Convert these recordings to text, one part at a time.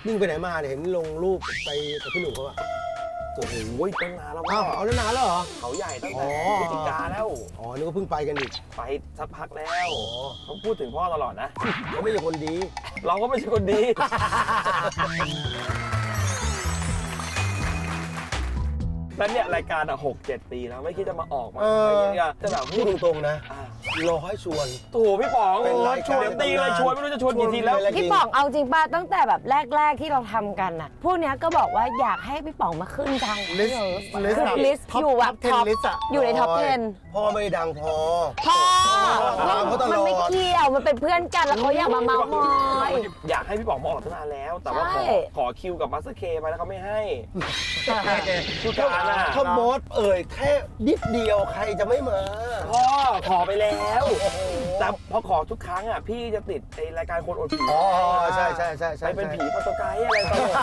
มึงไปไหนมาเนี่ยเห็นลงรูปไปกับพี่หนุ่มเขาอะ โอ้โหตั้งนานแล้ว อ้าวเอาแล้วนานแล้วเหรอ เขาใหญ่ตั้งแต่พฤศจิกาแล้ว อ๋อนึกว่าเพิ่งไปกันอีก ไปสักพักแล้ว อ๋อ เขาพูดถึงพ่อตลอดนะ เขาไม่ใช่คนดี เราก็ไม่ใช่คนดี แล้วเนี่ยรายการ6-7 ปีแล้วไม่คิดจะมาออกมาอะไรอย่างเงี้ยแต่แบบ พูดตรงๆนะรอให้ชวน โอ้โหพี่ป๋อง เป็นรายการ เดี๋ยวตีเลยชวนไม่รู้จะชวนกี่ทีแล้ว พี่ป๋องเอาจริงป่ะตั้งแต่แบบแรกๆที่เราทำกันน่ะพวกเนี้ยก็บอกว่าอยากให้พี่ป๋องมาขึ้นทาง ลิสต์ ลิสต์อยู่แบบท็อป ลิสต์อะ อยู่ในท็อป พ่อไม่ได้ดังพอ 10พ่อ ตามเขาตลอด มันไม่เกี่ยวมันเป็นเพื่อนกันแล้วเขาอยากมาเมาท์มอย อยากให้พี่ป๋องมาออกตั้งนานแล้ว แต่ว่า ใช่ ขอคิวกับมาสเตอร์เคไปแล้วเขาไม่ให้ผู้การน่ะ ถ้ามดแค่นิดเดียวใครจะไม่มา พ่อขอไปแล้วแต่พอขอทุกครั้งอ่ะพี่จะติดไอรายการคนอดผี อ๋อใช่ใช่ใช่ใช่ ไปเป็นผีโปรโตไกด์อะไรตลก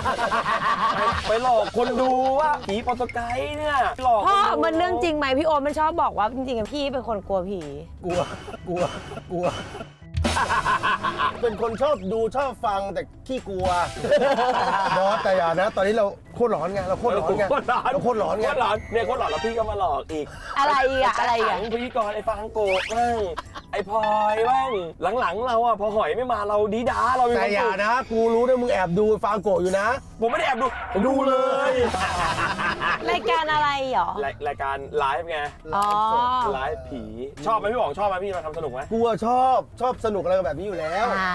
ไปหลอกคนดูว่าผีโปรโตไกด์เนี่ยหลอก พ่อ คดู มันเรื่องจริงไหมพี่โอมมันชอบบอกว่าจริงๆพี่เป็นคนกลัวผี กลัว เป็นคนชอบดูชอบฟังแต่ขี้กลัวบอสแต่อย่านะ ตอนนี้เราโคตรหลอนไงเราโคตรหลอนไง โคตรหลอน เราโคตรหลอนไง โคตรหลอนเนี่ยโคตรหลอนแล้วพี่ก็มาหลอกอีก อะไรอีกอะอะไรอีก ถั อะ งพิธีกรไอ้ฟางโกะบ้างไอ้พลอยบ้างหลังๆเราอ่ะพอหอยไม่มาเราดีด้าเรามีค แต่ วาม อย่า สุข นะกูรู้นะมึงแอบดูฟางโกะอยู่นะ ผมไม่ได้แอบดูผมดูเลย รายการอะไรหรอ รายการไลฟ์ไง อ๋อ ไลฟ์ผีชอบไหมพี่บอกชอบไหมพี่มาทำสนุกไหม กูชอบสนุกอะไรแบบนี้อยู่แล้ว อ่า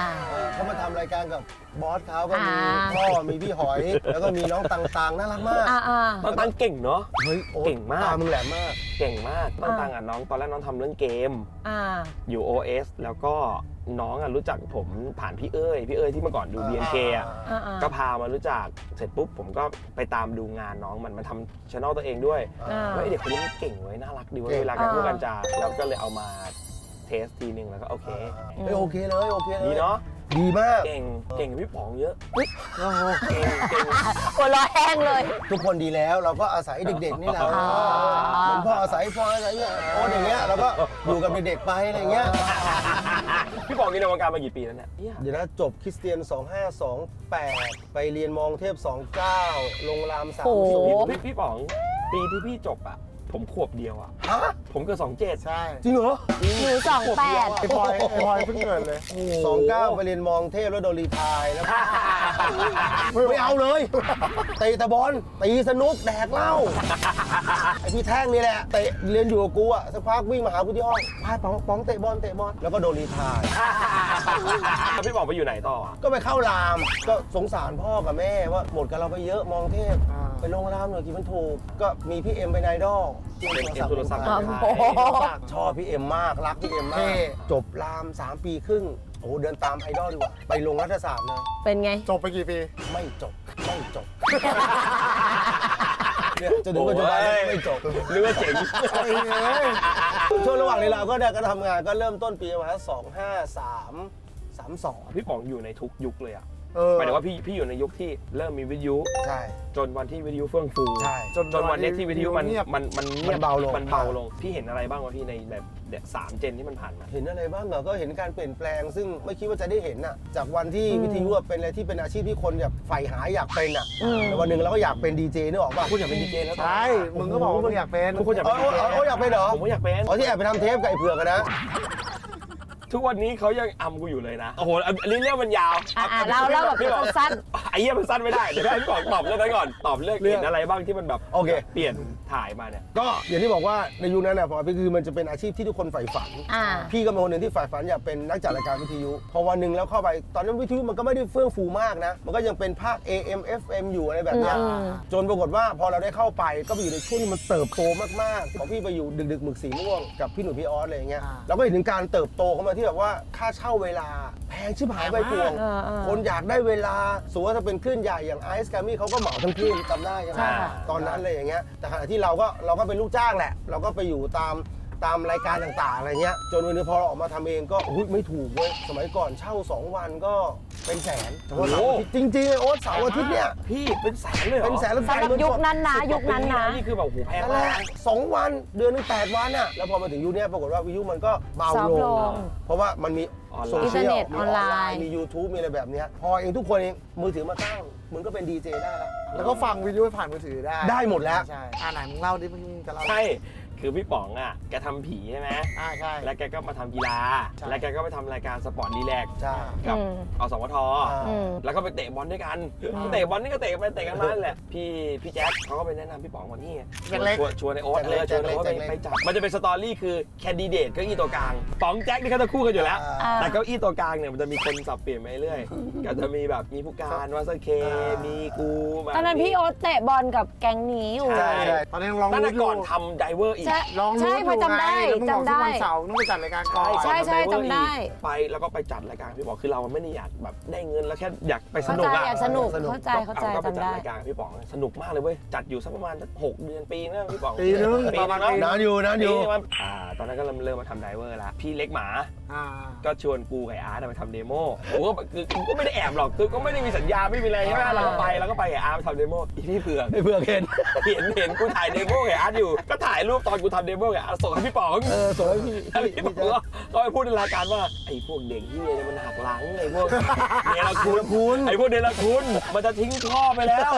เขามาทำรายการกับบอสเขาก็มี อ่า พ่อมีพี่หอย แล้วก็มีน้องตังน่ารักมาก อ่า ตั้งเก่งเนาะ เฮ้ยโอ๊ต เก่งมาก ตามึงแหลมมาก เก่งมากตั้งอ่ะน้องตอนแรกน้องทำเรื่องเกม อ่า อยู่ OS แล้วก็น้องอ่ะรู้จักผมผ่านพี่เอ้ยที่เมื่อก่อนดู BNK อ่ะ อ่า ก็พามารู้จักเสร็จปุ๊บผมก็ไปตามดูงานน้องมันทำช่องตัวเองด้วย อ่า ว่าไอ้เด็กคนนี้มันเก่งเว้ยน่ารักดีเว้ย เก่ง เวลาการพูดกันจาแล้วก็เลยเอามาเทสทีนึงแล้วก็โอเค เฮ้ยโอเคเลยโอเคเลย ดีเนาะ ดีมาก เก่งพี่ป๋องเยอะ โอ้โห เก่ง หัวเร้อแห้งเลย ทุกคนดีแล้วเราก็อาศัยเด็กๆนี่แหละ อ๋อ เหมือนพ่ออาศัยเนี่ยโอ้อย่างเงี้ยเราก็อยู่กับเด็กๆไปอะไรเงี้ย พี่ป๋องมีในวงการมากี่ปีแล้วเนี่ย เดี๋ยวนะจบคริสเตียน 2528 ไปเรียนมองเทพ 29 ลงราม โอ้โห 30 พี่ป๋องปีที่พี่จบอ่ะผมขวบเดียวอ่ะ ฮะ ผมเกิด27 ใช่ จริงเหรอ หนู28 ไอ้พลอยเพิ่งเกิดเลย 29 ไปเรียนมองเทพแล้วโดนรีไทายแล้ว ไม่เอาเลยเตะตะบอลตีสนุกแดกเหล้าไอพี่แท่งนี่แหละเตะเรียนอยู่กับกูอะสักพักวิ่งมาหากูที่ห้องพายป๋องเตะบอลแล้วก็โดนรีไทาย พี่ป๋องไปอยู่ไหนต่ออ่ะ ก็ไปเข้ารามก็สงสารพ่อกับแม่ว่าหมดกับเราไปเยอะมองเทพ อ่า ไปลงรามหน่อยกี่มันถูกก็มีพี่เอ็มเป็นไอดอล เป็นเอ็มโทรศัพท์ โอ้โห ชอบพี่เอ็มมากรักพี่เอ็มมากจบราม 3 ปีครึ่งโอ้โหเดินตามไอดอลดีกว่าไปลงรัฐศาสตร์เลย เป็นไง จบไปกี่ปี ไม่จบเนี่ยจะถึงปัจจุบันไม่จบ เรือเจ๋ง ช่วงระหว่างนี้เราก็ได้ก็ทำงานก็เริ่มต้นปีประมาณ2532 พี่ป๋องอยู่ในทุกยุคเลยอ่ะ เออ หมายถึงว่าพี่อยู่ในยุคที่เริ่มมีวิทยุ ใช่ จนวันที่วิทยุเฟื่องฟู ใช่ จนวันเนี้ยที่วิทยุมัน เงียบ มันเงียบ มันเบาลง มันเบาลงพี่เห็นอะไรบ้างวะพี่ในแบบ3 เจนที่มันผ่านมา เห็นอะไรบ้างเหรอก็เห็นการเปลี่ยนแปลง ซึ่งไม่คิดว่าจะได้เห็นอ่ะจากวันที่วิทยุอะเป็นอะไรที่เป็นอาชีพที่คนแบบใฝ่หาอยากเป็นอ่ะแต่วันหนึ่งเราก็อยากเป็นดีเจนึกออกป่ะ คุณอยากเป็นดีเจแล้วตอน ใช่ นี้ มึงก็บอกว่ามึงอยากเป็น ทุกคนอยากเป็นดีเจ เขาอยากเป็นเหรอ ผมก็อยากเป็น อ๋อที่แอบไปทำเทปกับไอ้เผือกอะนะ ทุกวันนี้เขายังอำกูอยู่เลยนะ โอ้โหอันนี้เรื่องมันยาว เราแบบ พี่บอก สั้น ไอ้เหี้ยมันสั้นไม่ได้ เดี๋ยวให้พี่บอกตอบเรื่องนั้นก่อน ตอบเรื่องเห็นอะไรบ้างที่มันแบบ โอเค เปลี่ยนถ่ายมาเนี่ย ก็อย่างที่บอกว่าในยุคนั้นนะพอพี่คือมันจะเป็นอาชีพที่ทุกคนใฝ่ฝัน อ่า พี่ก็เป็นคนหนึ่งที่ใฝ่ฝันอยากเป็นนักจัดรายการวิทยุ พอวันหนึ่งแล้วเข้าไปตอนนั้นวิทยุมันก็ไม่ได้เฟื่องฟูมากนะ มันก็ยังเป็นภาค AM FM อยู่อะไรแบบเนี้ย อืม จนปรากฏว่าพอเราได้เข้าไปก็ไปอยู่ในช่วงที่มันเติบโตมากๆพอพี่ไปอยู่ดึกๆหมึกสีม่วงกับพี่หนุ่มพี่ออสอะไรอย่างเงี้ยเราก็เห็นถึงการเติบโตเข้ามาที่แบบว่าค่าเช่าเวลาแพงชิบหายไปพวง คนอยากได้เวลาสมมติว่าถ้าเป็นคลื่นใหญ่อย่างไอซ์แกมมี่เขาก็เหมาทั้งคลื่นจำได้ใช่ไหม ใช่ค่ะ ตอนนั้นเลยอย่างเงี้ยแต่ขณะที่เราก็เป็นลูกจ้างแหละ เราก็ไปอยู่ตาม ตามรายการต่างๆอะไรเงี้ยจนวันนี้พอเราออกมาทำเองก็อุ๊ยไม่ถูกเว้ยสมัยก่อนเช่า2 วันก็เป็นแสนเฉพาะเสาร์อาทิตย์จริงๆไอ้โอ๊ตเสาร์อาทิตย์เนี่ย พี่เป็นแสนเลยเหรอ เป็นแสนแล้ว สำหรับยุคนั้นนะยุคนั้นนะ นี่คือแบบโอ้โหแพง นั่นแห มา ละ ก 2 วันเดือนหนึง8 วันน่ะแล้วพอมาถึงยุคเนี้ยปรากฏว่าวิทยุมันก็เบา ซอฟ ล ต์ล ง ง เพราะว่ามันมีโซ อินเท เชี อร์ ยล เน็ต มี ออนไลน์ มี YouTube มีอะไรแบบเนี้ยพอเองทุกคนเองมือถือมาตั้งมึงก็เป็นดีเจได้แล้ว แล้วก็ฟังวิดีโอผ่านมือถือได้ ได้หมดแล้ว ใช่ไหนมึงเล่าดิมึงจะเล่า ใช่คือพี่ป๋องอ่ะแกทำผีใช่ไหม ใช่ แล้วแกก็มาทำกีฬา ใช่ แล้วแกก็ไปทำรายการสปอร์ตรีแลกซ์ ใช่ กับ อืม อสมท อืม แล้วก็ไปเตะบอลด้วยกัน เตะบอลนี่ก็เตะไปเตะกันมาแหละ พี่แจ๊คเขาก็ไปแนะนำพี่ป๋องว่านี่ชวนไอโอ๊ตชวนไอโอ๊ตไปจับ มันจะเป็นสตอรี่คือแคนดิเดตเก้าอี้ตัวกลางป๋องแจ๊คนี่เขาจะคู่กันอยู่แล้ว แต่เก้าอี้ตัวกลางเนี่ยมันจะมีคนสับเปลี่ยนไปเรื่อยก็จะมีแบบมีผู้การวัสเคมีกูมา ตอนนั้นพี่โอ๊ตเตะบอลกับแก๊งนี้อยู่ ใช่ ตอนนี้ลอง นั่น รู้ น่ะก่อนทำไดเวอร์อีก ใช่ ลอง ใช่ รู้ พอจำได้ แล้วมึงบอก จำได้ ทุกวันเสาร์ต้องไปจัดรายการก่อน ใช่จำได้ ไปแล้วก็ไปจัดรายการพี่ป๋องคือเราไม่ได้อยากแบบได้เงินแล้วแค่อยากไปส เข้า นุก ใจ อะ อยากสนุก สนุก เข้าใจ ก็ไปจัด จำได้ รายการพี่ป๋องสนุกมากเลยเว้ยจัดอยู่สักประมาณ6 เดือนปีนะพี่ป๋อง ปีนึง ปี ประมาณ นึง ปี เน นา อะ นอยู่นานอยู่ ตอนนั้นก็เริ่มมาทำไดเวอร์ละพี่เล็กหมา อ่า ก็ชวนกูกับอาร์ตไปทำเดโมผมก็คือกูก็ไม่ได้แอบหรอกคือก็ไม่ได้มีสัญญาไม่มีอะไรใช่ไหมเราก็ไปกับอาร์ตไปทำเดโมอีพี่เผือก ไอ้เพื่อนเห็น เห็นกูถ่ายเดโมกับอาร์ตอยู่ก็ถ่ายรูปตอนกูทำเดโมกับอาร์ตส่งให้พี่ป๋อง ส่งให้พี่ พี่ป๋องก็ไปพูดในรายการว่าไอ้พวกเด็กที่เนี่ยมันหักหลังไอ้พวกเนรคุณไอ้พวกเนรคุณมันจะทิ้งพ่อไปแล้ว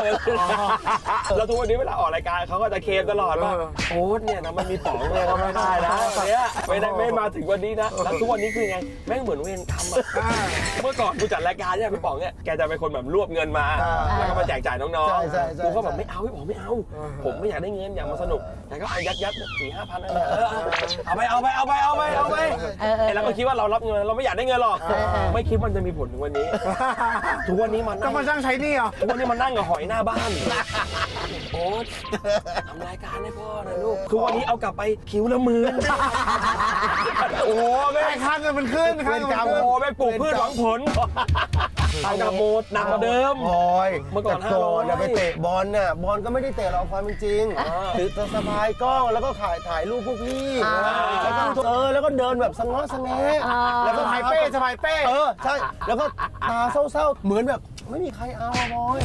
แล้วทุกวันนี้เวลาออกรายการเขาก็จะเคลมตลอดว่าโอ๊ตเนี่ยนะมันมีป๋องเลยก็ไม่ได้นะเนี่ยไม่มาถึงวันนี้นะแล้วทุกวันนี้คือไงแม่งเหมือนเวรกรรมอะเมื่อก่อนกูจัดรายการเนี่ยพี่ป๋องเนี่ยแกจะเป็นคนแบบรวบเงินมาแล้วก็มาแจกจ่ายน้อง ใช่ใช่ใช่ ๆกูก็แบบไม่เอาพี่ป๋องไม่เอาผมไม่อยากได้เงินอยากมาสนุกแต่ก็เอายัด4-5 พันอะไรเอาไปแล้วก็คิดว่าเรารับเงินเราไม่อยากได้เงินหรอกไม่คิดมันจะมีผลถึงวันนี้ทุกวันนี้มัน ต้องมาช่างใช้หนี่เหรอ ทุกวันนี้มันนั่งกับหอยหน้าบ้านโอ๊ตทำรายการให้พ่อหน่อยลูกทุกวันนี้เอากลับไปคิวละ10,000โอ้โหแม่ ไอ้ค่าเงินมันขึ้นค่าเงินมัน โอ้ ขึ้น โหแม่ปลูกพืชหวังผลเอากลับโมดหนักกว่าเดิม พลอย เมื่อก่อน แต่ก่อน 500 น่ะไปเตะบอลน่ะบอลก็ไม่ได้เตะเราความเป็นจริงถือสะพายกล้องแล้วก็ถ่ายรูปพวกพี่แล้วก็แล้วก็เดินแบบสะง้อสะแงะแล้วก็ สะพายเป้สะพายเป้ ใช่แล้วก็ตาเศร้าๆเหมือนแบบไม่มีใครเอาอะบอย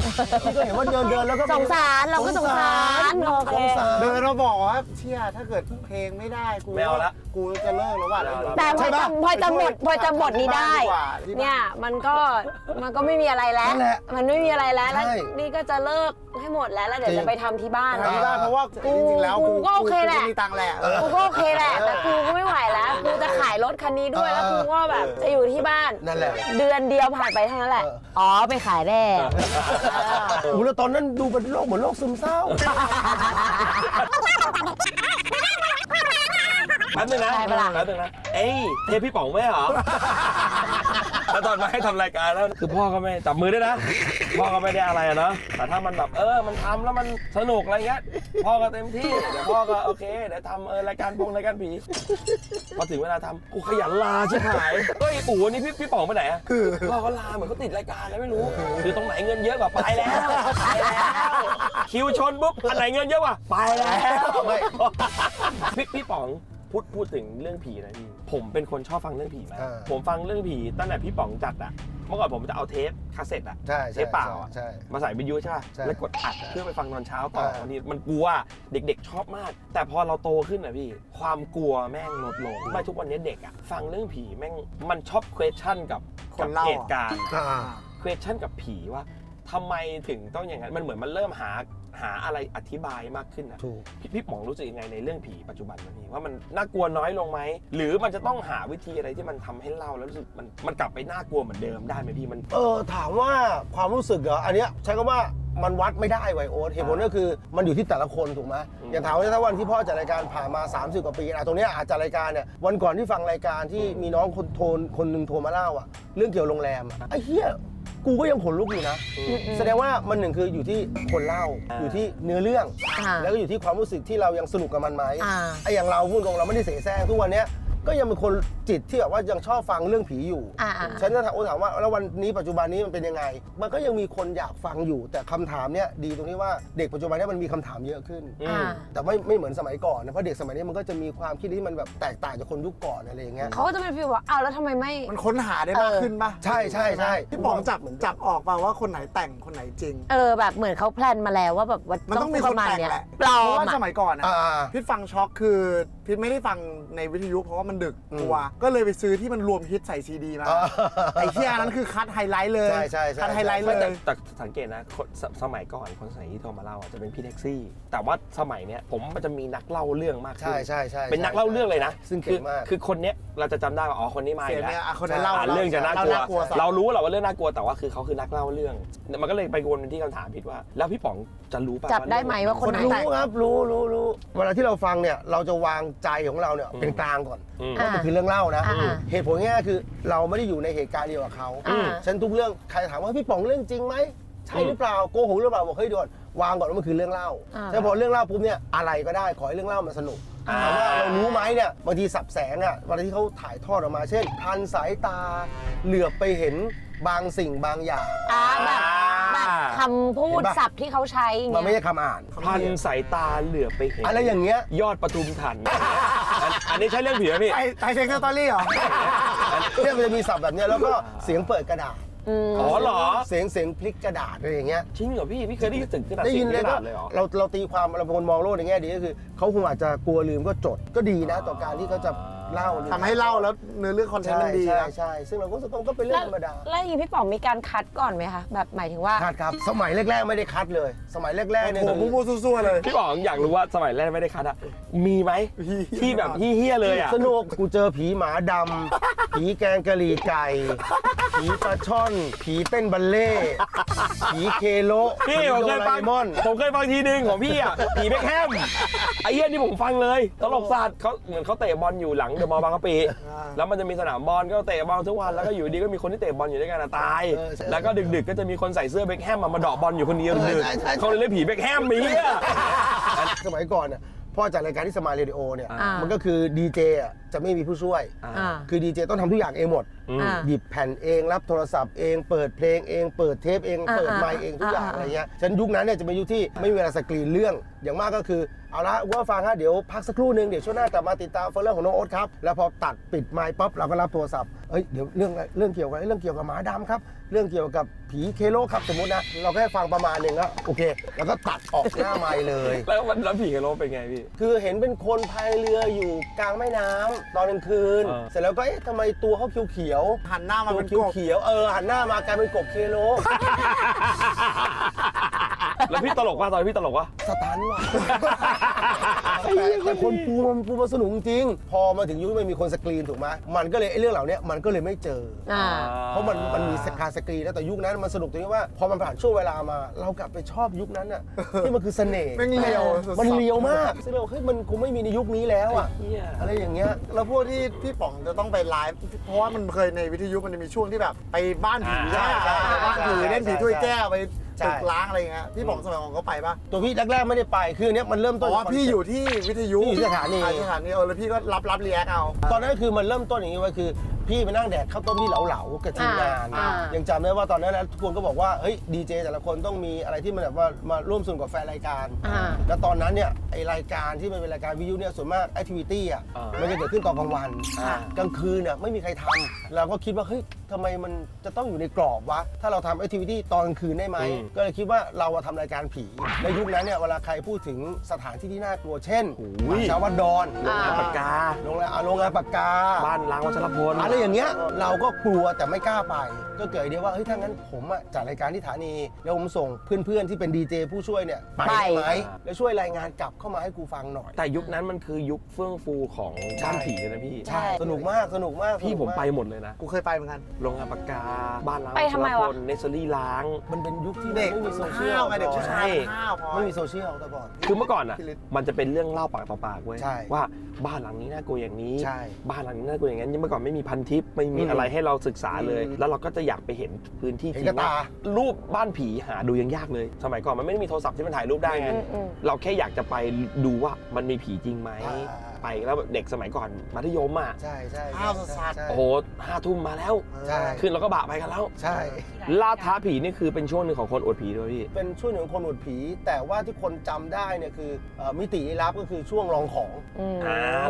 พี่ก็เห็นว่าเดินแล้วก็ สงสารเราก็สงสารโอเค สงสาร เดินมาบอกว่าเชี่ยถ้าเกิดเพลงไม่ได้กู ไม่เอาละ กูจะเลิกแล้วว่ะ แต่พอจำบทนี้ได้ เนี่ยมันก็ไม่มีอะไรแล้ว นั่นแหละ มันไม่มีอะไรแล้วแล้ว ใช่ นี่ก็จะเลิกให้หมดแล้วแล้วเดี๋ยวจะไปทำที่บ้าน ทำไม่ได้เพราะว่าจริงๆแล้ว กูก็โอเคแหละ กูมีตังค์แหละ กูก็โอเคแหละแต่กูก็ไม่ไหวแล้วกูจะขายรถคันนี้ด้วยแล้วกูก็แบบจะอยู่ที่บ้าน นั่นแหละ เดือนเดียวผ่านไปเท่านั้นแหละอ๋อไปขายแร่ โอ้โหแล้วตอนนั้นดูเป็นโรคเหมือนโรคซึมเศร้า แป๊บนึงนะเอ้ยเทปพี่ป๋องไม่เหรอแล้วตอนมาให้ทำรายการแล้วคือพ่อก็ไม่จับมือด้วยนะพ่อก็ไม่ได้อะไรอะเนาะแต่ถ้ามันแบบมันทำแล้วมันสนุกอะไรเงี้ยพ่อก็เต็มที่เดี๋ยวพ่อก็โอเคเดี๋ยวทำรายการผีพอถึงเวลาทำกูขยันลาชิบหายเฮ้ยอู๋วันนี้พี่ป๋องไปไหนอะพ่อก็ลาเหมือนเขาติดรายการแล้วไม่รู้คือตรงไหนเงินเยอะกว่าไปแล้วคิวชนปุ๊บอันไหนเงินเยอะกว่าไปแล้วพี่ป๋องพูดถึงเรื่องผีนะพี่ผมเป็นคนชอบฟังเรื่องผีมากผมฟังเรื่องผีตั้งแต่พี่ป๋องจัดอะเมื่อก่อนผมจะเอาเทปคาสเซ็ตอะ ใช่ เทปเปล่าอะ ใช่ มาใส่วิทยุใช่ป่ะ ใช่ แล้วกดอัดเพื่อไปฟังตอนเช้าต่อ ใช่ วันนี้มันกลัวเด็กๆชอบมาก แต่พอเราโตขึ้นอะพี่ความกลัวแม่งลดลงไม่ทุกวันนี้เด็กอะฟังเรื่องผีแม่งมันชอบ question กับเหตุการณ์ question กับผีว่าทำไมถึงต้องอย่างนั้นมันเหมือนมันเริ่มหาอะไรอธิบายมากขึ้นนะ ถูก พี่ป๋องรู้สึกยังไงในเรื่องผีปัจจุบันนะพี่ว่ามันน่ากลัวน้อยลงไหมหรือมันจะต้องหาวิธีอะไรที่มันทำให้เล่าแล้วรู้สึกมันกลับไปน่ากลัวเหมือนเดิมได้ไหมพี่มัน ถามว่าความรู้สึกเหรออันเนี้ยใช้คำว่ามันวัดไม่ได้ไวโอ๊ตเหตุผลก็คือมันอยู่ที่แต่ละคนถูกไหมอย่างถามว่าถ้าวันที่พ่อจัดรายการผ่านมา30 กว่าปีตรงเนี้ยอาจจะรายการเนี่ยวันก่อนที่ฟังรายการที่มีน้องคนหนึ่งโทรมาเล่าเรื่องเกี่ยวโรงแรมไอ้เหี้ยกูก็ยังขนลุกอยู่นะแสดงว่ามันหนึ่งคืออยู่ที่คนเล่าอยู่ที่เนื้อเรื่องแล้วก็อยู่ที่ความรู้สึกที่เรายังสนุกกับมันไหมไอ้อย่างเราพูดตรงเราไม่ได้เสแสร้งทุกวันเนี้ย ก็ยังเป็นคนจิตที่แบบว่ายังชอบฟังเรื่องผีอยู่ ฉันจะถามว่าแล้ววันนี้ปัจจุบันนี้มันเป็นยังไงมันก็ยังมีคนอยากฟังอยู่แต่คำถามเนี้ยดีตรงที่ว่าเด็กปัจจุบันนี้มันมีคำถามเยอะขึ้นแต่ไม่เหมือนสมัยก่อนนะเพราะเด็กสมัยนี้มันก็จะมีความคิดที่มันแบบแตกต่างจากคนยุคก่อนอะไรอย่างเงี้ย เขาก็จะเป็นฟีลว่าแล้วทำไมไม่มันค้นหาได้มากขึ้นป่ะ ใช่พี่ป๋องจับออกป่ะว่าคนไหนแต่งคนไหนจริงแบบเหมือนเขาแพลนมาแล้วว่าแบบว่า มันต้องมีคนแต่งแหละ ปลอ เพราะ ม ว่าสมัยก่อนอ่ะพี่ฟังช็อคคือพี่ไม่ได้ฟังในวิทยุเพราะว่ามันดึกกลัวก็เลยไปซื้อที่มันรวมฮิตใส่ซีดีมาไอ้ที่นั้นคือคัดไฮไลท์เลยคัดไฮไลท์เลยแต่สังเกตนะสมัยก่อนคนสมัยที่โทรมาเล่าจะเป็นพี่แท็กซี่แต่ว่าสมัยเนี้ยผมมันจะมีนักเล่าเรื่องมากขึ้นใช่เป็นนักเล่าเรื่องเลยนะซึ่งเก่งมากคือคนเนี้ยเราจะจำได้ว่าคนนี้มาอีกแล้วคนนั้นเล่าเรื่องจะน่ากลัวเรารู้แหละว่าเรื่องน่ากลัวแต่ว่าคือเขาคือนักเล่าเรื่องมันก็เลยไปวนเป็นที่คำถามผิดว่าแล้วพี่ป๋องจะรู้ป่ะ จับได้ไหมว่าคนไหนแต่ง รู้ครับรู้เวลาที่เราฟังเนี่ยเราจะวางใจของเราเนี่ยเป็นกลางก่อนว่ามันคือเรื่องเล่านะเหตุผลง่ายคือเราไม่ได้อยู่ในเหตุการณ์เดียวกับเขาฉันทุกเรื่องใครถามว่าพี่ป๋องเรื่องจริงไหมใช่หรือเปล่าโกหกหรือเปล่าบอกเฮ้ยด่วนวางก่อนว่ามันคือเรื่องเล่าแต่พอเรื่องเล่าปุ๊บเนี่ยอะไรก็ได้ขอให้เรื่องเล่ามันสนุกถามว่าเรารู้ไหมเนี่ยบางทีสับแสงอ่ะเวลาที่เขาถ่ายทอดออกมาเช่นทันสายตาเหลือบไปเห็นบางสิ่งบางอย่างแบบคำพูดศัพท์ที่เขาใช้มันไม่ใช่คำอ่านพันสายตาเหลือบไปเห็นอะไรอย่างเงี้ยยอดปทุมทันอันนี้ใช่เรื่องผีไหมพี่ไทยเซ็กซ์สตอรี่เหรอเนี่ยมันจะมีศัพท์แบบเนี้ยแล้วก็เสียงเปิดกระดาษอ๋อเหรอเสียงพลิกกระดาษอะไรอย่างเงี้ยจริงเหรอพี่เคยได้ยินถึงกระดาษได้ยินเลยก็ เลยเหรอเราตีความเราเป็นคนมองโลกในแง่ดีก็คือเขาคงอาจจะกลัวลืมก็จดก็ดีนะต่อการที่เขาจะเล่าทำให้เล่าแล้วเนื้อเรื่องคอนเทนต์มันดีใช่ซึ่งเราก็เป็นเรื่องธรรมดาแล้วอย่างพี่ป๋องมีการคัดก่อนไหมคะแบบหมายถึงว่าคัดครับสมัยแรกๆไม่ได้คัดเลยสมัยแรกๆเนี่ยผมมั่วซั่วเลยพี่ป๋องอยากรู้ว่าสมัยแรกไม่ได้คัดอะมีไหมที่แบบเฮี้ยเลยอะสนุกกูเจอผีหมาดำผีแกงกะหรี่ไก่ผีปลาช่อนผีเต้นบัลเล่ผีเคโลพี่ผมเคยฟังทีนึงของพี่อะผีเบคแฮมไอ้เหี้ยนี่ผมฟังเลยตลกศาสตร์เขาเหมือนเขาเตะบอลอยู่หลังเดอะมอลล์บางกะปิแล้วมันจะมีสนามบอลก็เตะบอลทุกวันแล้วก็อยู่ดีก็มีคนที่เตะบอลอยู่ด้วยกันตายแล้วก็ดึกๆก็จะมีคนใส่เสื้อเบคแฮมมาเดาะบอลอยู่คนเดียวดึกเขาเลยเรียกผีเบคแฮมมีอ่ะสมัยก่อนเนี่ยพ่อจัดรายการที่สมายเรดิโอเนี่ยมันก็คือดีเจจะไม่มีผู้ช่วยคือดีเจต้องทำทุกอย่างเองหมดหยิบแผ่นเองรับโทรศัพท์เองเปิดเพลงเองเปิดเทปเองเปิดไมค์เองทุกอย่างอะไรเงี้ยฉันยุคนั้นเนี่ยจะเป็นยุคที่ไม่มีเวลาสกรีนเรื่องอย่างมากก็คือเอาละว่าฟังฮะเดี๋ยวพักสักครู่นึงเดี๋ยวช่วงหน้ากลับมาติดตามเรื่องของน้องโอ๊ตครับแล้วพอตัดปิดไมค์ปั๊บเราก็รับโทรศัพท์เดี๋ยวเรื่องเกี่ยวกับหมาดำครับเรื่องเกี่ยวกับผีเคโลครับสมมตินะเราแค่ฟังประมาณนึงแล้วโอเคแล้วก็ตัดออกหน้าไมค์เลยแล้วผีเคโลเป็นไงพี่คือเห็นเป็นคนพายเรืออยู่กลางแม่น้ำตอนกลางคืนเสร็จแล้วก็ทำไมตัวเขาเขียวๆหันหน้ามาเป็นเขียวหันหน้ามากลายเป็นกบเคโลแล้วพี่ตลกว่าตอนพี่ตลกว่าสตันว่ะแต่คนปูมันสนุกจริงพอมาถึงยุคไม่มีคนสกรีนถูกไหมมันก็เลยไอ้เรื่องเหล่านี้มันก็เลยไม่เจอเพราะมันมีการสกรีนแล้วแต่ยุคนั้นมันสนุกตรงที่ว่าพอมันผ่านช่วงเวลามาเรากลับไปชอบยุคนั้นอ่ะที่มันคือเสน่ห์มันเลียวมากซึ่งเราเฮ้ยมันคงไม่มีในยุคนี้แล้วอ่ะอะไรอย่างเงี้ยแล้วพวกที่พี่ป๋องจะต้องไปไลฟ์เพราะว่ามันเคยในวิทยุมันจะมีช่วงที่แบบไปบ้านผีบ้านผีเล่นผีถ้วยแก้วไปตึกล้างอะไรเงี้ยพี่ป๋องสมัยก่อนก็ไปปะตัวพี่แรกๆไม่ได้ไปคือเนี้ยมันเริ่มต้นพี่อยู่ที่วิทยุสถานีแล้วพี่ก็รับรีแอคเอาตอนนั้นคือมันเริ่มต้นอย่างนี้ว่าคือพี่ไปนั่งแดกข้าวต้มที่เหลาๆกับทีมงานยังจำได้ว่าตอนนั้นทุกคนก็บอกว่าเฮ้ยดีเจแต่ละคนต้องมีอะไรที่มันแบบว่ามาร่วมสนุกกับแฟนรายการแล้วตอนนั้นเนี่ยไอรายการที่มันเป็นรายการวิทยุเนี่ยส่วนมากแอคทิวิตี้อ่ะมันจะเกิดขึ้นตอนกลางวันกลางคืนเนี่ยไม่มีใครทำเราก็คิดว่าเฮ้ยทำไมมันจะต้องอยู่ในกรอบวะถ้าเราทำแอคทิวิตี้ตอนกลางคืนได้ไหมก็เลยคิดว่าเราทำรายการผีในยุคนั้นเนี่ยเวลาใครพูดถึงสถานที่ที่น่ากลัวเช่นชาววัดดอนโรงงานปากกาโรงงานปากกาบ้านล้างวัชรพลอะไรอย่างเงี้ยเราก็กลัวแต่ไม่กล้าไปก็เกิดไอเดียว่าเฮ้ยถ้างั้นผมจัดรายการที่สถานีแล้วผมส่งเพื่อนๆที่เป็นดีเจผู้ช่วยเนี่ยไปได้ไหมแล้วช่วยรายงานกลับเข้ามาให้กูฟังหน่อยแต่ยุคนั้นมันคือยุคเฟื่องฟูของบ้านผีเลยนะพี่ใช่สนุกมากพี่ผมไปหมดเลยนะกูเคยไปเหมือนกันโรงงานปากกาบ้านล้างวัชรพลเนสเซอรี่ล้างมันเป็นยุคที่เด็กไม่มีโซเชียลเด็กใช่ไม่มีโซเชียลแต่ก่อนคือเมื่อก่อนอ่ะมันจะเป็นเรื่องเล่าปากต่อปากเว้ยว่าบ้านหลังนี้น่ากลัวอย่างนี้บ้านหลังนี้น่ากลัวอย่างนั้นเมื่อก่อนไม่มีพันทิปไม่มีอะไรให้เราศึกษาเลยแล้วเราก็จะอยากไปเห็นพื้นที่จริงว่ารูปบ้านผีหาดูยังยากเลยสมัยก่อนมันไม่ได้มีโทรศัพท์ที่มันถ่ายรูปได้ไงเราแค่อยากจะไปดูว่ามันมีผีจริงไหม ไปแล้วแบบเด็กสมัยก่อนมัธยมอ่ะ ใช่ ห้าวสัส โอ้โห5 ทุ่มมาแล้ว ใช่ ขึ้นแล้วก็บะไปกันแล้ว ใช่ ล่าท้าผีนี่คือเป็นช่วงหนึ่งของคนอวดผีด้วยพี่ เป็นช่วงหนึ่งของคนอวดผี แต่ว่าที่คนจำได้เนี่ยคือมิติลี้ลับก็คือช่วงลองของ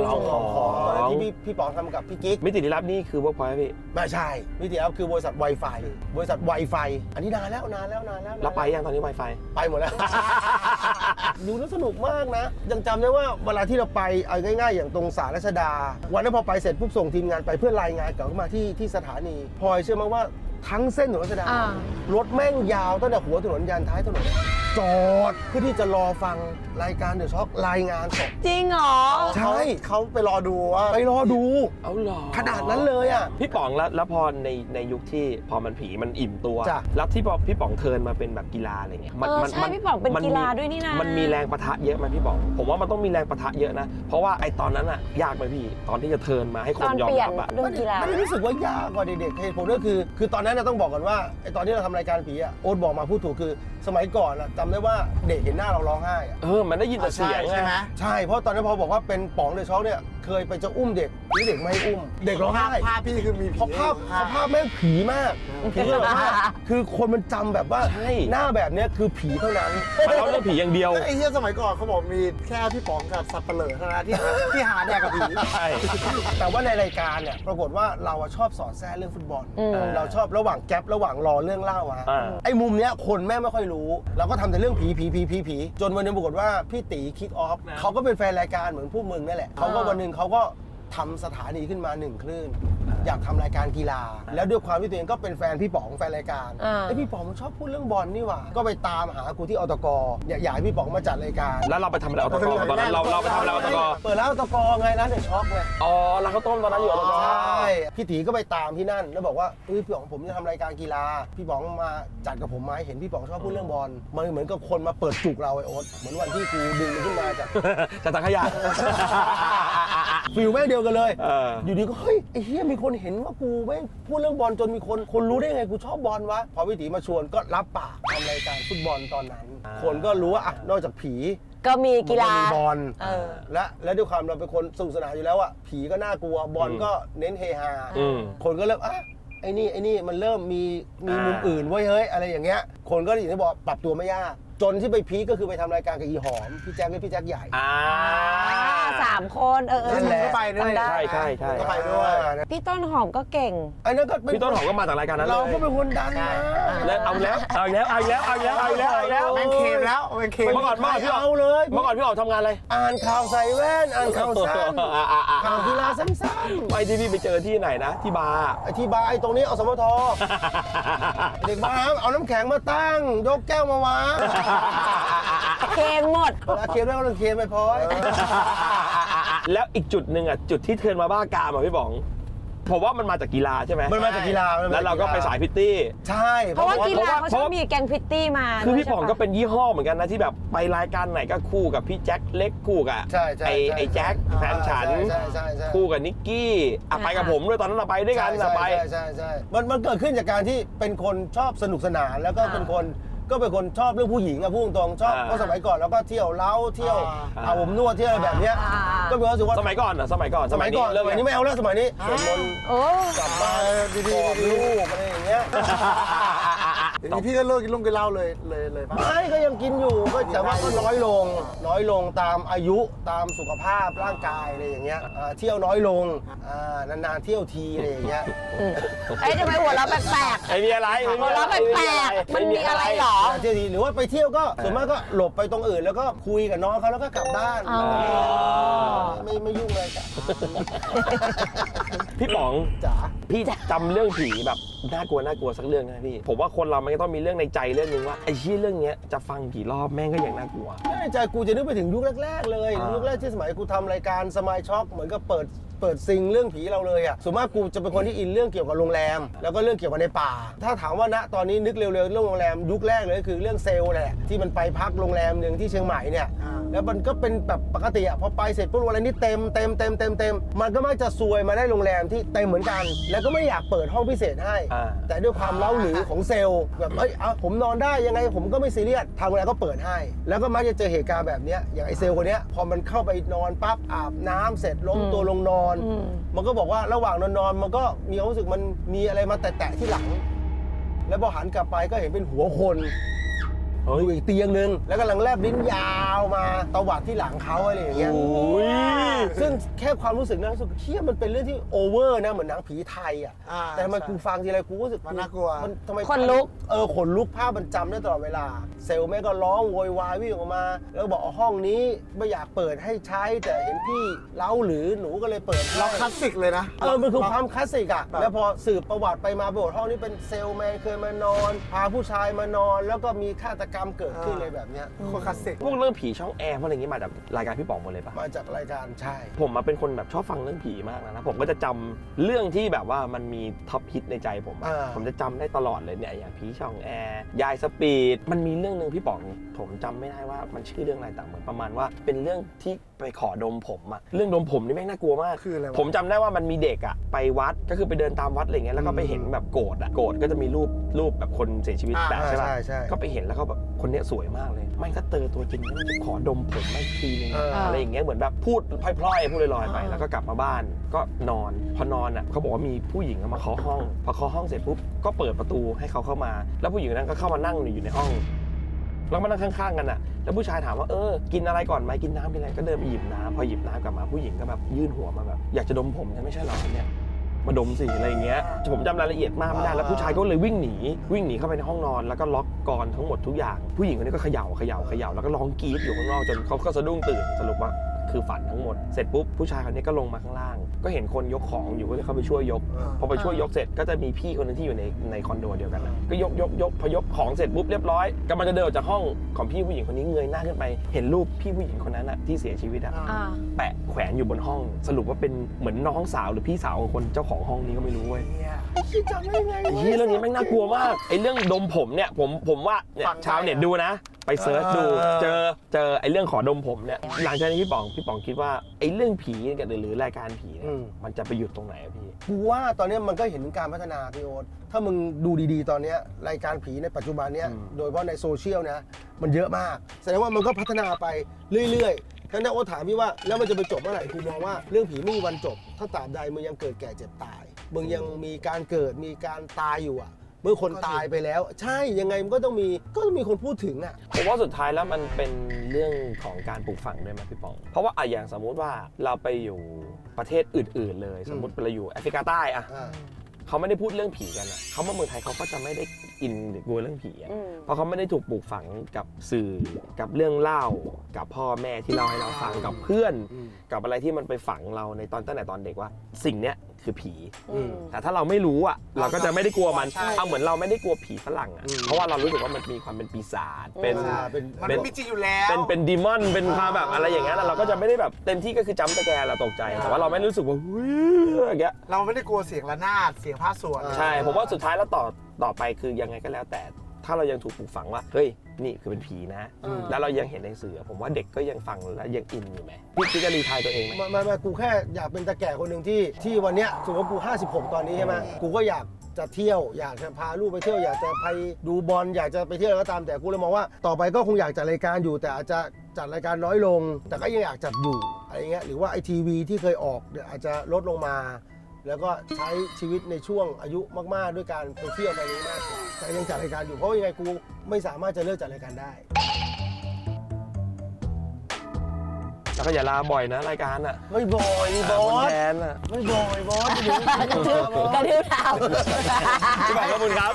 ลองของ ตอนนั้นที่พี่ป๋องทำกับพี่กิ๊ก มิติลี้ลับนี่คือว่าพอยพี่ ไม่ใช่มิติลี้ลับคือบริษัท Wi-Fi บริษัท Wi-Fi อันนี้นานแล้ว เราไปยังตอนนี้ Wi-Fi ไปหมดแล้ว ดูแล้วสนุกมากนะ ยังจำได้ว่าเวลาที่เราไปเอาง่ายๆอย่างตรงสารรัชดา วันนั้นพอไปเสร็จปุ๊บส่งทีมงานไปเพื่อรายงานกลับมาที่สถานีพลอยเชื่อไหมว่าทั้งเส้นถนนรัชดารถแม่งยาวตั้งแต่หัวถนนยันท้ายถนนจอดเพื่อที่จะรอฟังรายการเดอะช็อครายงานสด จริงเหรอ ใช่ เขาไปรอดูว่า ไปรอดู เอาหรอ ขนาดนั้นเลยอ่ะ พี่ป๋องแล้วพอในยุคที่พอมันผีมันอิ่มตัว จ้ะ แล้วที่พอพี่ป๋องเทิร์นมาเป็นแบบกีฬาอะไรเงี้ย ใช่พี่ป๋องเป็นกีฬาด้วยนี่นะ มันมีแรงปะทะเยอะไหมพี่ป๋องผมว่ามันต้องมีแรงปะทะเยอะนะเพราะว่าไอตอนนั้นอะยากไหมพี่ตอนที่จะเทิร์นมาให้ค ต น อน ยอม เปลี่ยน รับอะ เรื่องกีฬา ไม่ได้รู้สึกว่ายากกว่าเด็กๆเหตุผลก็คือตอนนั้นนะต้องบอกกันว่าไอตอนที่เราทำรายการผีอ่ะโอ๊ตบอกมาพูดถูกคือสมัยก่อนอะจำได้ว่าเด็กเห็นหน้าเราร้องไห้อะ มันได้ยินแต่เสียง ใช่ไหม ใช่เพราะตอนนั้นพอบอกว่าเป็นป๋องเดอะช็อคเนี่ยเคยไปจะอุ้มเด็กหรือเด็กไม่ให้อุ้ม เด็กร้องไห้ ภาพพี่คือมีผี เพราะภาพแม่งผีมากผีแบบว่าคือคนมันจำแบบว่า ใช่ หน้าแบบเนี้ยคือผีเท่านั้น มันเล่าเรื่องผีอย่างเดียว ไอ้เหี้ยสมัยก่อนเขาบอกมีแค่พี่ป๋องกับสับเปลือเท่านั้นที่หาแดกกับผี ใช่ แต่ว่าในรายการเนี่ยปรากฏว่าเราอะชอบสอดแทรกเรื่องฟุตบอล อืม เราชอบระหว่างแก๊ประหว่างรอเรื่องเล่าอะ อ่า ไอ้มุมเนี้ยคนแม่งไม่ค่อยรู้เราก็ทำแต่เรื่องผีจนวันหนึงปรากฏว่าพี่ตีคิกออฟเขาก็เป็นแฟนรายการเหมือนพวกมึงนั่นแหละเขาก็วันหนึงเขาก็ทำสถานีขึ้นมา1 คลื่น อยากทำรายการกีฬา แล้วด้วยความที่ตัวเองก็เป็นแฟนพี่ป๋องแฟนรายการไอ้พี่ป๋องมันชอบพูดเรื่องบอลนี่หว่าก็ไปตามหากูที่อตกอยากให้พี่ป๋องมาจัดรายการ แล้วเราไปทำอะไรอตกตอนนั้นเราไปทำอะไรอตก เปิดร้านอตกไงร้านเดอะช็อคไง อ๋อร้านข้าวต้มตอนนั้นอยู่อตก ใช่พี่ตีก็ไปตามที่นั่นแล้วบอกว่าพี่ป๋องผมจะทำรายการกีฬาพี่ป๋องมาจัดกับผมไหมเห็นพี่ป๋องชอบพูดเรื่องบอลมันเหมือนกับคนมาเปิดจุกเราไอ้โอ๊ตเหมือนวันที่กูดึงมันขึ้นมาจาก จะตักขยะ ฟิลแม่งเดียวกันเลย เออ อยู่ดีก็เฮ้ยไอ้เหี้ยมีคนเห็นว่ากูแม่งพูดเรื่องบอลจนมีคนรู้ได้ไงกูชอบบอลวะพอพี่ตีมาชวนก็รับปากทำรายการฟุตบอลตอนนั้น คนก็รู้ว่าอ่ะนอกจากผี ก็มีกีฬา มันมีบอล เออ และด้วยความเราเป็นคนสนุกสนานอยู่แล้วอ่ะผีก็น่ากลัวบอลก็เน้นเฮฮา อืม คนก็เริ่มไอ้นี่มันเริ่มมีมุมอื่นไว้ยเฮ้ยอะไรอย่างเงี้ยคนก็อย่างที่บอกปรับตัวไม่ยากจนที่ไปพีคก็คือไปทำรายการกับอีหอมพี่แจ๊คพี่แจ๊คใหญ่ 3 คนนั่นแหละ ก็ไปด้วย จำได้ ใช่ ก็ไปด้วย พี่ต้นหอมก็เก่ง อันนั้นก็เป็น พี่ต้นหอมก็มาจากรายการนั้นเลย เราก็เป็นคนดังนะ แล้วเอาแล้ว แม่งเค็มแล้วแม่งเค็ม เมื่อก่อนพี่ เอาเลย เมื่อก่อนพี่ออกทำงานอะไร อ่านข่าวใส่แว่นอ่านข่าวสั้นข่าวกีฬาสั้น ไปที่พี่ไปเจอที่ไหนนะที่บาร์ ๆไอ้ที่บาร์ไอ้ตรงนี้อสมทเด็กบาร์เอาน้ำแข็งมาตั้งยกแก้วมาวาง เค็มหมด เวลาเค็มแล้วก็ต้องเค็มไปพอย แล้วอีกจุดหนึ่งอ่ะจุดที่เทิร์นมาบ้ากามอ่ะพี่ป๋องผมว่ามันมาจากกีฬาใช่ไหม มันมาจากกีฬา แล้วเราก็ไปสายพิตตี้ ใช่ เพราะว่ากีฬาเขาชอบมีแกงพริตตี้มา คือพี่ป๋องก็ ใช่ปะ เป็นยี่ห้อเหมือนกันนะที่แบบไปรายการไหนก็คู่กับพี่แจ็คเล็กคู่กับ ใช่ ไอ้แจ็คแฟนฉัน ใช่ คู่กับนิกกี้ไปกับผมด้วยตอนนั้นเราไปด้วยกันเราไป ใช่มันเกิดขึ้นจากการที่เป็นคนชอบสนุกสนานแล้วก็เป็นคนชอบเรื่องผู้หญิงอะพูดตรงๆชอบเพราะสมัยก่อนเราก็เที่ยวเล้าเที่ยวอาบอบนวดเที่ยวอะไรแบบเนี้ยก็มีความรู้สึกว่า สมัยก่อนเริ่ม สมัยก่อน เริ่ม นี้ไม่เอาแล้วสมัยนี้สวดมนต์ โอ้ กลับบ้านดีๆลูกอะไรอย่างเงี้ย เดี๋ยวนี้พี่ก็เลิกกินเหล้าเลยป่ะ ไม่ก็ยังกินอยู่ก็แต่ว่าก็น้อยลงตามอายุตามสุขภาพร่างกายอะไรอย่างเงี้ยเที่ยวน้อยลงนานๆเที่ยวทีอะไรอย่างเงี้ย ไอ้ทำไมหัวเราะแปลก ไอ้มีอะไร ๆหัวเราะแปลกๆมันมีอะไรหรอ เที่ยวทีหรือว่าไปเที่ยวก็ส่วนมากก็หลบไปตรงอื่นแล้วก็คุยกับน้องเขาแล้วก็กลับบ้าน อ๋อ ไม่ยุ่งเลยจ้ะ พี่ป๋อง จ๋า พี่จำเรื่องผีแบบน่ากลัวสักเรื่องนะพี่ผมว่าคนเรามันก็ต้องมีเรื่องในใจเรื่องนึงว่าไอ้ชี้เรื่องเนี้ยจะฟังกี่รอบแม่งก็ยังน่ากลัว ในใจกูจะนึกไปถึงยุคแรกๆเลยยุคแรกที่สมัยกูทำรายการสมายช็อคเหมือนกับเปิด เปิดซิงเรื่องผีเราเลยอ่ะส่วนมากกูจะเป็นคนที่อินเรื่องเกี่ยวกับโรงแรมแล้วก็เรื่องเกี่ยวกับในป่าถ้าถามว่าณตอนนี้นึกเร็วๆเรื่องโรงแรมยุคแรกเลยคือเรื่องเซลล์แหละที่มันไปพักโรงแรมหนึ่งที่เชียงใหม่เนี่ยแล้วมันก็เป็นแบบปกติอ่ะพอไปเสร็จปุ๊บวันนี้เต็มมันก็มักจะซวยมาได้โรงแรมที่เต็มเหมือนกันแล้วก็ไม่อยากเปิดห้องพิเศษให้แต่ด้วยความเล้าหรือของเซลล์แบบผมนอนได้ยังไงผมก็ไม่ซีเรียสทางโรงแรมก็เปิดให้แล้วก็มักจะเจอเหตุการณ์แบบนี้อย่างไอเซลล์คนนี้พอมันเข้าไปนอนปั๊บอาบน้ำเสร็จล้มตัวลงนอนมันก็บอกว่าระหว่างนอนมันก็มีความรู้สึกมันมีอะไรมาแตะที่หลังแล้วพอหันกลับไปก็เห็นเป็นหัวคนอยู่อีกเตียงนึงแล้วกำลังแลบลิ้นยาวมาตวัดที่หลังเขาอะไรอย่างเงี้ยซึ่งแค่ความรู้สึกนั้นรู้สึกเชี่ยมันเป็นเรื่องที่โอเวอร์นะเหมือนหนังผีไทยอ่ะแต่มันกูฟังทีไรกูรู้สึกมันน่ากลัวมันทำไมคนลุกขนลุกภาพมันจำได้ตลอดเวลาเซลล์แม่ก็ร้องโวยวายวิ่งออกมาแล้วบอกห้องนี้ไม่อยากเปิดให้ใช้แต่เห็นพี่เล้าหรือหนูก็เลยเปิดเราคลาสสิกเลยนะมันคือความคลาสสิกอ่ะแล้วพอสืบประวัติไปมาบอกห้องนี้เป็นเซลล์แมนเคยมานอนพาผู้ชายมานอนแล้วก็มีฆาตกรรมเกิดขึ้นเลยแบบนี้โคตรคลาสสิกพวกเรื่องผีช่องแอร์พวกอะไรอย่างงี้มาจากรายการพี่ป๋องหมดเลยปะมาจากรายการใช่ผมมาเป็นคนแบบชอบฟังเรื่องผีมากนะผมก็จะจำเรื่องที่แบบว่ามันมีท็อปฮิตในใจผมจะจำได้ตลอดเลยเนี่ยอย่างผีช่องแอร์ยายสปีดมันมีเรื่องนึงพี่ป๋องผมจำไม่ได้ว่ามันชื่อเรื่องอะไรแต่เหมือนประมาณว่าเป็นเรื่องที่ไปขอดมผมอะเรื่องดมผมนี่แม่งน่ากลัวมากคืออะไรผมจำได้ว่ามันมีเด็กอะไปวัดก็คือไปเดินตามวัดอะไรเงี้ยแล้วก็ไปเห็นแบบโกรธก็จะมีรูปแบบคนเสียชีวิตแบบใช่ป่ะก็ไปเห็นแล้วก็แบบคนเนี้ยสวยมากเลยไม่ก็เจอตัวจริงมันจะขอดมผมไม่ทีนึงอะไรอย่างเงี้ยเหมือนแบบพูดพล่อยๆพูดลอยๆไปแล้วก็กลับมาบ้านก็นอนพอนอนอ่ะเขาบอกว่ามีผู้หญิงมาเคาะห้องพอเคาะห้องเสร็จปุ๊บก็เปิดประตูให้เขาเข้ามาแล้วผู้หญิงนั้นก็เข้ามานั่งอยู่ในห้องแล้วมานั่งข้างๆกันอ่ะแล้วผู้ชายถามว่ากินอะไรก่อนไหมกินน้ำกินอะไรก็เดินไปหยิบน้ำพอหยิบน้ำกลับมาผู้หญิงก็แบบยื่นหัวมาแบบอยากจะดมผมใช่ไม่ใช่หรอเนี่ยมาดมสิอะไรอย่างเงี้ยผมจำรายละเอียดมากไม่ได้แล้วผู้ชายก็เลยวิ่งหนีเข้าไปในห้องนอนแล้วก็ล็อกกรทั้งหมดทุกอย่างผู้หญิงคนนี้ก็เขย่าแล้วก็ร้องกรี๊ดอยู่ข้างนอกจนเขาก็สะดุ้งตื่นสรุปว่าคือฝันทั้งหมดเสร็จปุ๊บผู้ชายคนนี้ก็ลงมาข้างล่างก็เห็นคนยกของอยู่ก็เลยเข้าไปช่วยยกพอไปช่วยยกเสร็จก็จะมีพี่คนนึงที่อยู่ในคอนโดเดียวกันก็ยกพอยกของเสร็จปุ๊บเรียบร้อยกำลังจะเดินออกจากห้องของพี่ผู้หญิงคนนี้เงยหน้าขึ้นไปเห็นรูปพี่ผู้หญิงคนนั้นที่เสียชีวิตแปะแขวนอยู่บนห้องสรุปว่าเป็นเหมือนน้องสาวหรือพี่สาวของคนเจ้าของห้องนี้ก็ไม่รู้เว้ยจำได้ไงเรื่องนี้แม่งน่ากลัวมากไอ้เรื่องดมผมเนี่ยผมว่าเนี่ยชาวเน็ตดูนะไปเซิร์ชดูเจอไอ้เรื่องขอดมผมเนี่ยหลังจากนี้พี่ป๋องคิดว่าไอ้เรื่องผีหรือรายการผีเนี่ยมันจะไปหยุดตรงไหนพี่กูว่าตอนนี้มันก็เห็นการพัฒนาพี่โอ๊ตถ้ามึงดูดีๆตอนนี้รายการผีในปัจจุบันเนี้ยโดยเฉพาะในโซเชียลนะมันเยอะมากแสดงว่ามันก็พัฒนาไปเรื่อยๆทั้งนั้นโอ๊ตถามพี่ว่าแล้วมันจะไปจบเมื่อไหร่กูมองว่าเรื่องผีไม่มีวันจบถ้าตราบใดมึงยังเกิดแก่เจ็บตายมึงยังมีการเกิดมีการตายอยู่อะเมื่อคนตายไปแล้วใช่ยังไงมันก็ต้องมีคนพูดถึงอ่ะผมว่าสุดท้ายแล้วมันเป็นเรื่องของการปลูกฝังด้วยไหมพี่ป๋องเพราะว่าอย่างสมมุติว่าเราไปอยู่ประเทศอื่นๆเลยสมมติเราอยู่แอฟริกาใต้อะเขาไม่ได้พูดเรื่องผีกันอะเขามาเมืองไทยเขาก็จะไม่ได้อินหรือกลัวเรื่องผีอะเพราะเขาไม่ได้ถูกปลูกฝังกับสื่อกับเรื่องเล่ากับพ่อแม่ที่เล่าให้เราฟังกับเพื่อนกับอะไรที่มันไปฝังเราในตั้งแต่ตอนเด็กว่าสิ่งเนี้ยคือผีแต่ถ้าเราไม่รู้อ่ะเราก็จะไม่ได้กลัวมันเอาเหมือนเราไม่ได้กลัวผีฝรั่งอ่ะเพราะว่าเรารู้สึกว่ามันมีความเป็นปีศาจมันมีจริงอยู่แล้วเป็นดีมอนเป็นความแบบอะไรอย่างเงี้ยเราก็จะไม่ได้แบบเต็มที่ก็คือจัมป์สแกร์เราตกใจแต่ว่าเราไม่รู้สึกว่าอย่างเงี้ยเราไม่ได้กลัวเสียงระนาดเสียงภาคส่วนใช่ผมว่าสุดท้ายแล้วต่อไปคือยังไงก็แล้วแต่ถ้าเรายังถูกปลูกฝังว่าเฮ้ยนี่คือเป็นผีนะแล้วเรายังเห็นในสื่อผมว่าเด็กก็ยังฟังและยังอินอยู่ไหมพี่จะรีทายตัวเองไหมไม่กูแค่อยากเป็นตาแก่คนหนึ่งที่วันเนี้ยสมมติว่ากู56ตอนนี้ใช่ไหมกูก็อยากจะเที่ยวอยากจะพาลูกไปเที่ยวอยากจะไปดูบอลอยากจะไปเที่ยวอะไรก็ตามแต่กูเลยมองว่าต่อไปก็คงอยากจัดรายการอยู่แต่อาจจะจัดรายการน้อยลงแต่ก็ยังอยากจัดอยู่อะไรเงี้ยหรือว่าไอทีวีที่เคยออกเดี๋ยวอาจจะลดลงมาแล้วก็ใช้ชีวิตในช่วงอายุมากๆด้วยการไปเที่ยวไปนี้มากแต่ยังจัดรายการอยู่เพราะยังไงกูไม่สามารถจะเลิกจัดรายการได้แล้วก็อย่าลาบ่อยนะรายการอ่ะไม่บ่อยบอสแทนอ่ะไม่บ่อยบอสกระทืบเท้าพี่ป๋องขอบคุณครับ